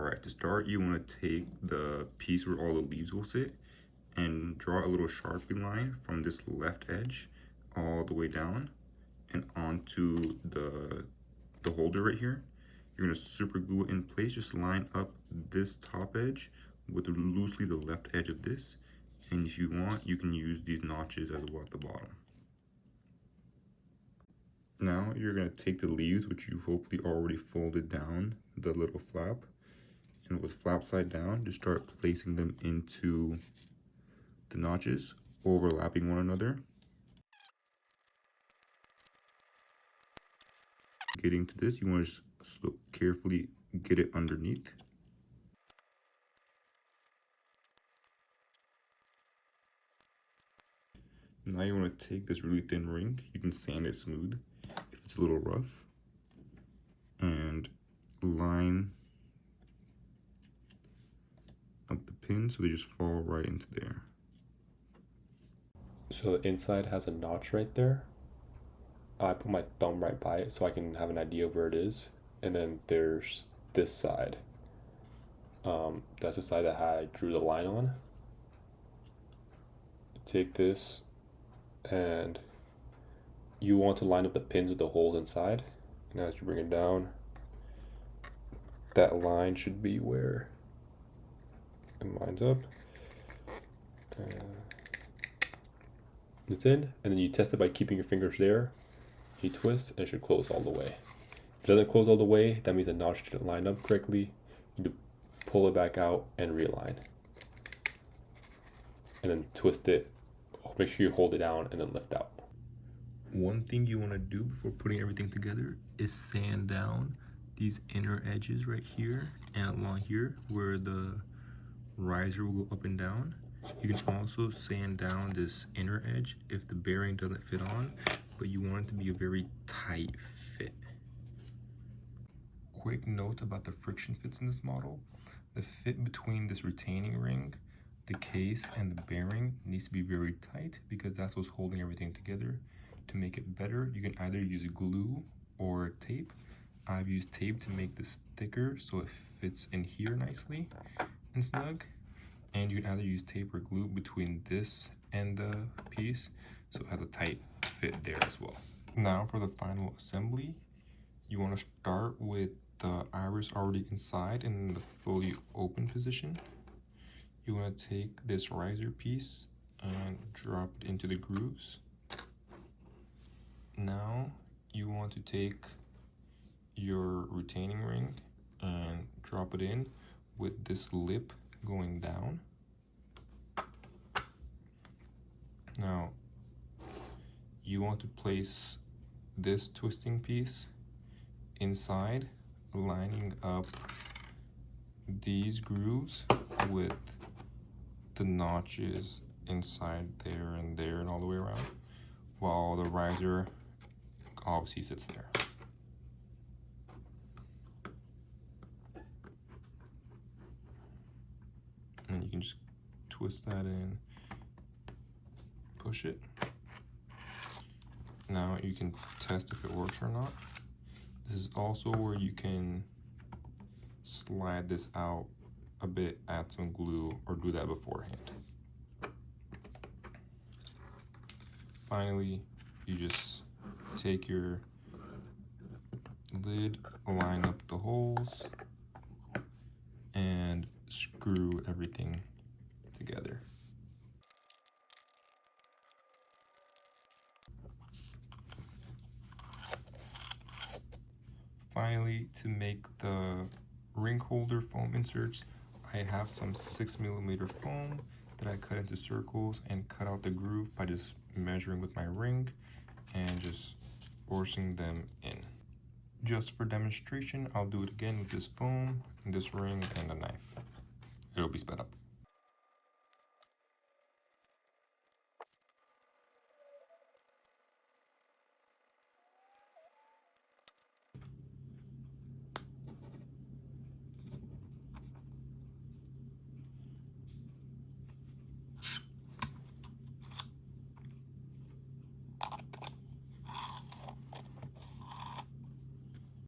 Alright, to start, you want to take the piece where all the leaves will sit and draw a little Sharpie line from this left edge all the way down and onto the holder right here. You're going to super glue it in place. Just line up this top edge with loosely the left edge of this. And if you want, you can use these notches as well at the bottom. Now you're going to take the leaves, which you've hopefully already folded down the little flap, and with flap side down, just start placing them into the notches, overlapping one another. Getting to this, you want to just carefully get it underneath. Now you want to take this really thin ring, you can sand it smooth if it's a little rough, and line up the pins so they just fall right into there. So the inside has a notch right there. I put my thumb right by it so I can have an idea of where it is. And then there's this side. That's the side that I drew the line on. Take this and you want to line up the pins with the holes inside. And as you bring it down, that line should be where it lines up. It's in, and then you test it by keeping your fingers there. You twist, and it should close all the way. If it doesn't close all the way, that means the notch didn't line up correctly. You need to pull it back out and realign. And then twist it. Make sure you hold it down and then lift out. One thing you want to do before putting everything together is sand down these inner edges right here and along here where the riser will go up and down. You can also sand down this inner edge if the bearing doesn't fit on, but you want it to be a very tight fit. Quick note about the friction fits in this model. The fit between this retaining ring, the case, and the bearing needs to be very tight because that's what's holding everything together. To make it better, you can either use glue or tape. I've used tape to make this thicker so it fits in here nicely and snug. And you can either use tape or glue between this and the piece so it has a tight fit there as well. Now for the final assembly, you want to start with the iris already inside in the fully open position. You want to take this riser piece and drop it into the grooves. Now you want to take your retaining ring and drop it in with this lip going down. Now you want to place this twisting piece inside, lining up these grooves with the notches inside there and all the way around, while the riser obviously sits there. And you can just twist that in, push it. Now you can test if it works or not. This is also where you can slide this out a bit, add some glue, or do that beforehand. Finally, you just take your lid, line up the holes, and screw everything together. Finally, to make the ring holder foam inserts, I have some 6mm foam that I cut into circles and cut out the groove by just measuring with my ring and just forcing them in. Just for demonstration, I'll do it again with this foam, this ring, and a knife. It'll be sped up.